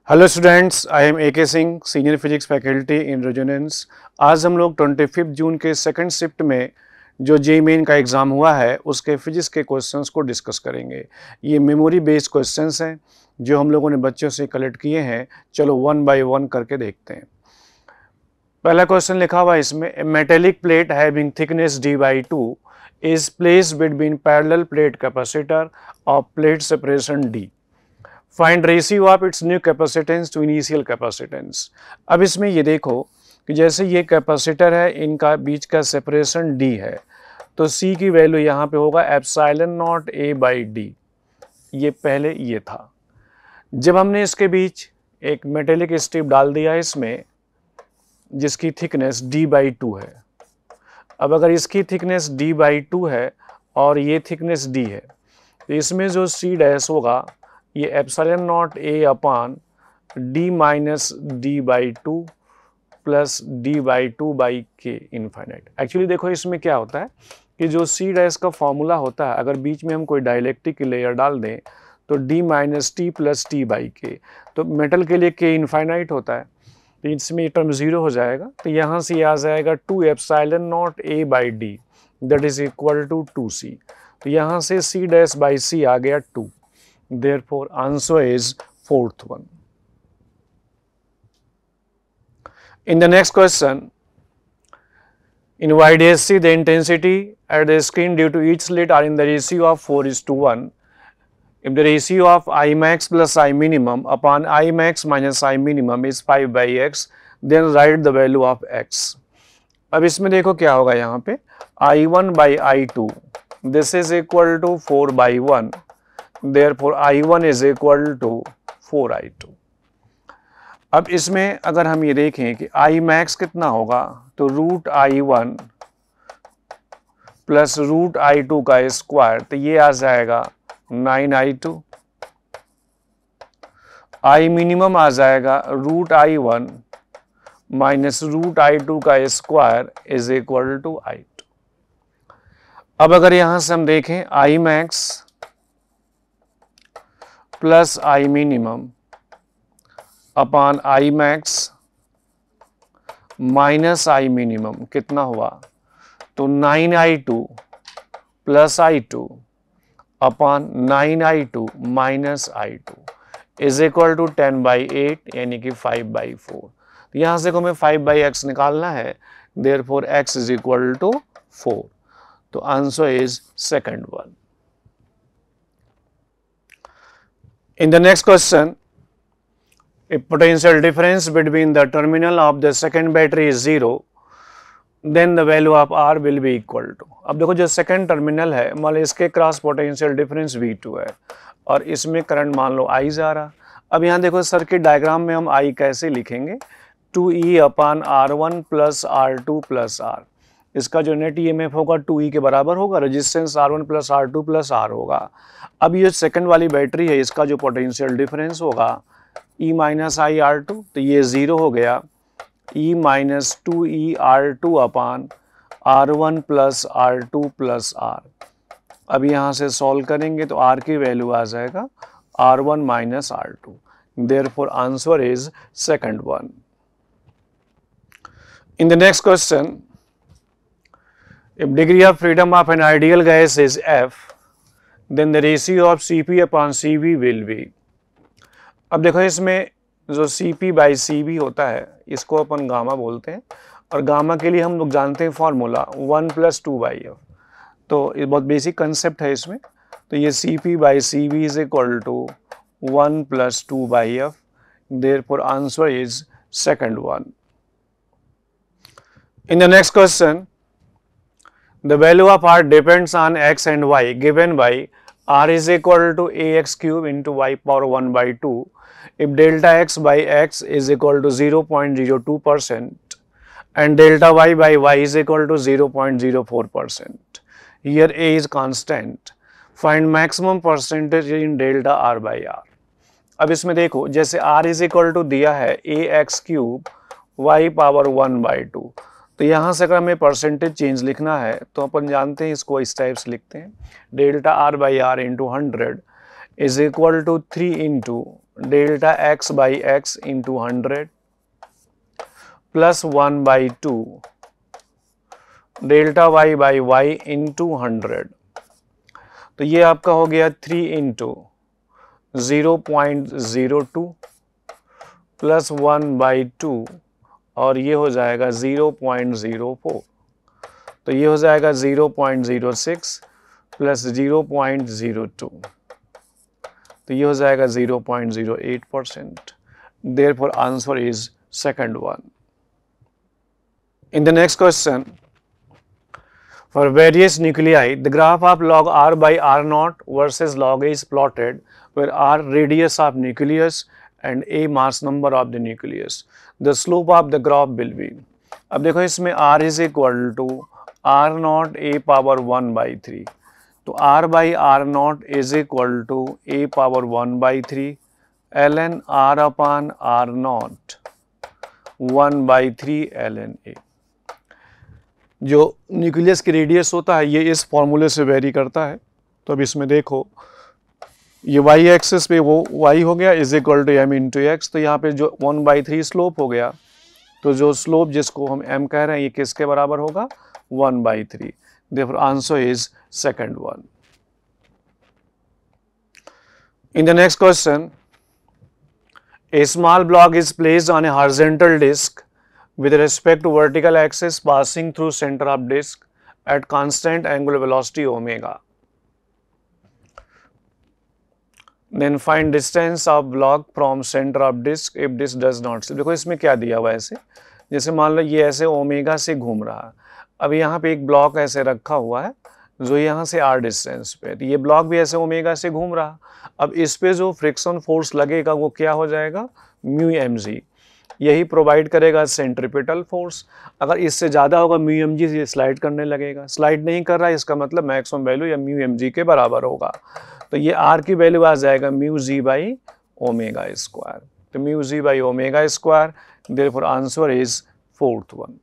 Hello students, I am A K Singh, senior physics faculty in Resonance. आज हम लोग 25 जून के सेकंड शिफ्ट में जो जेईई मेन का एग्ज़ाम हुआ है उसके फिजिक्स के क्वेश्चंस को डिस्कस करेंगे। ये मेमोरी बेस्ड क्वेश्चंस हैं जो हम लोगों ने बच्चों से कलेक्ट किए हैं। चलो वन बाय वन करके देखते हैं। पहला क्वेश्चन लिखा हुआ है इसमें, metallic plate having thickness d/2 is placed between parallel plate capacitor of plate separation d। Find ratio of its new capacitance to initial capacitance. अब इसमें ये देखो कि जैसे ये कैपेसिटर है, इनका बीच का सेपरेशन d है, तो c की वैल्यू यहाँ पे होगा एप्सिलॉन नॉट a/d। ये पहले ये था। जब हमने इसके बीच एक मेटेलिक स्ट्रिप डाल दिया इसमें जिसकी थिकनेस d/2 है। अब अगर इसकी थिकनेस d/2 है और ये थिकनेस d है, तो इसमें जो c डैश होगा ये epsilon not a upon d minus d/2 plus d/2/k infinite. Actually देखो इसमें क्या होता है कि जो c डैश का फॉर्मूला होता है, अगर बीच में हम कोई डाइलेक्ट्रिक लेयर डाल दें तो d minus t plus t/k, तो मेटल के लिए k इनफाइनाइट होता है, तो इसमें ये टर्म जीरो हो जाएगा। तो यहाँ से आ जाएगा 2 epsilon naught a/d that is equal to 2c। तो यहाँ से c डैश बाई c आ गया 2। Therefore, answer is fourth one. In the next question, in YDSC, the intensity at the screen due to each slit are in the ratio of 4:1. If the ratio of I max plus I minimum upon I max minus I minimum is 5/x, then write the value of x. अब इसमें देखो क्या होगा यहाँ पे I1 by I2. This is equal to 4/1. Therefore, I1 is equal to 4I2. अब इसमें अगर हम ये देखें कि I max कितना होगा, तो root I1 plus root I2 का स्क्वायर, तो ये आ जाएगा 9I2। I मिनिमम आ जाएगा root I1 minus root I2 का square is equal to I2। अब अगर यहां से हम देखें I max plus I minimum upon I max minus I minimum कितना हुआ, तो 9I2 plus I2 upon 9I2 minus I2 is equal to 10/8 यानी कि 5/4। तो यहाँ से हमें 5/x निकालना है, therefore x is equal to 4। तो answer is second one. In the next question, if potential difference between the terminal of the second battery is 0, then the value of R will be equal to। अब देखो जो second terminal है, मान लो इसके cross potential difference V2 है और इसमें current मान लो I जा रहा। अब यहाँ देखो सर्किट डायग्राम में हम I कैसे लिखेंगे, 2E अपान R1 plus R2 plus R। इसका जो नेट ईएमएफ होगा 2E के बराबर होगा, resistance R1 plus R2 plus R होगा। अब ये सेकंड वाली बैटरी है, इसका जो पोटेंशियल डिफरेंस होगा E माइनस आई R2, तो ये ज़ीरो हो गया। E माइनस 2E R2 अपान R1 plus R2 plus R। अब यहाँ से सॉल्व करेंगे तो R की वैल्यू आ जाएगा R1 minus R2। Therefore answer is second one. In the next question, if degree of freedom of an ideal gas is F, then the ratio of Cp upon Cv will be। अब देखो इसमें जो Cp by Cv होता है इसको अपन gamma बोलते हैं, और गामा के लिए हम लोग जानते हैं फॉर्मूला 1 + 2/f। तो ये बहुत बेसिक कंसेप्ट है इसमें। तो ये Cp by Cv is equal to 1 + 2/f। Therefore answer is second one. In the next question, the value of R depends on x and y given by R is equal to ax cube into y power 1/2 if delta x by x is equal to 0.02% and delta y by y is equal to 0.04%. Here a is constant. Find maximum percentage in delta R by R. अब इसमें देखो जैसे R is equal to दिया है ax cube y power 1/2, तो यहाँ से अगर हमें परसेंटेज चेंज लिखना है तो अपन जानते हैं इसको इस टाइप से लिखते हैं, delta R/R into 100 is equal to 3 into delta x by x into 100 plus 1/2 delta y by y into 100। तो ये आपका हो गया 3 इंटू 0.02 प्लस 1/2 और ये हो जाएगा 0.04। तो ये हो जाएगा 0.06 प्लस 0.02। तो ये हो जाएगा 0.08%। Therefore, answer is second one. In the next question, for various nuclei, the graph of log R by R naught versus log A is plotted, where R radius of nucleus and A mass number of the nucleus. The slope of the graph will be. अब देखो इसमें R is equal to R naught A power 1/3. तो R by R naught is equal to A power 1/3 ln R upon R naught 1/3 ln A। जो nucleus की radius होता है ये इस फॉर्मूले से वेरी करता है। तो अब इसमें देखो ये y एक्सिस पे वो y हो गया is equal to m into x. तो यहाँ पे जो 1/3 स्लोप हो गया, तो जो स्लोप जिसको हम m कह रहे हैं ये किसके बराबर होगा 1/3। Therefore, answer is second one. In the next question, a small block is placed on a horizontal disk with respect to vertical axis passing through center of disk at constant angular velocity omega. Then find distance of block from center of disk if disk does not slip. देखो इसमें क्या दिया हुआ है ऐसे, जैसे मान लो ये ऐसे ओमेगा से घूम रहा है। अब यहाँ पे एक ब्लॉक ऐसे रखा हुआ है जो यहाँ से r डिस्टेंस पे, तो ये ब्लॉक भी ऐसे ओमेगा से घूम रहा। अब इस पे जो फ्रिक्शन फोर्स लगेगा वो क्या हो जाएगा म्यू एम जी, यही प्रोवाइड करेगा सेंट्रीपिटल फोर्स। अगर इससे ज़्यादा होगा म्यू एम जी, ये स्लाइड करने लगेगा। स्लाइड नहीं कर रहा है इसका मतलब मैक्सिमम वैल्यू या म्यू एम जी के बराबर होगा। तो ये r की वैल्यू आ जाएगा mu g by omega square. तो mu g by omega square. Therefore answer is fourth one.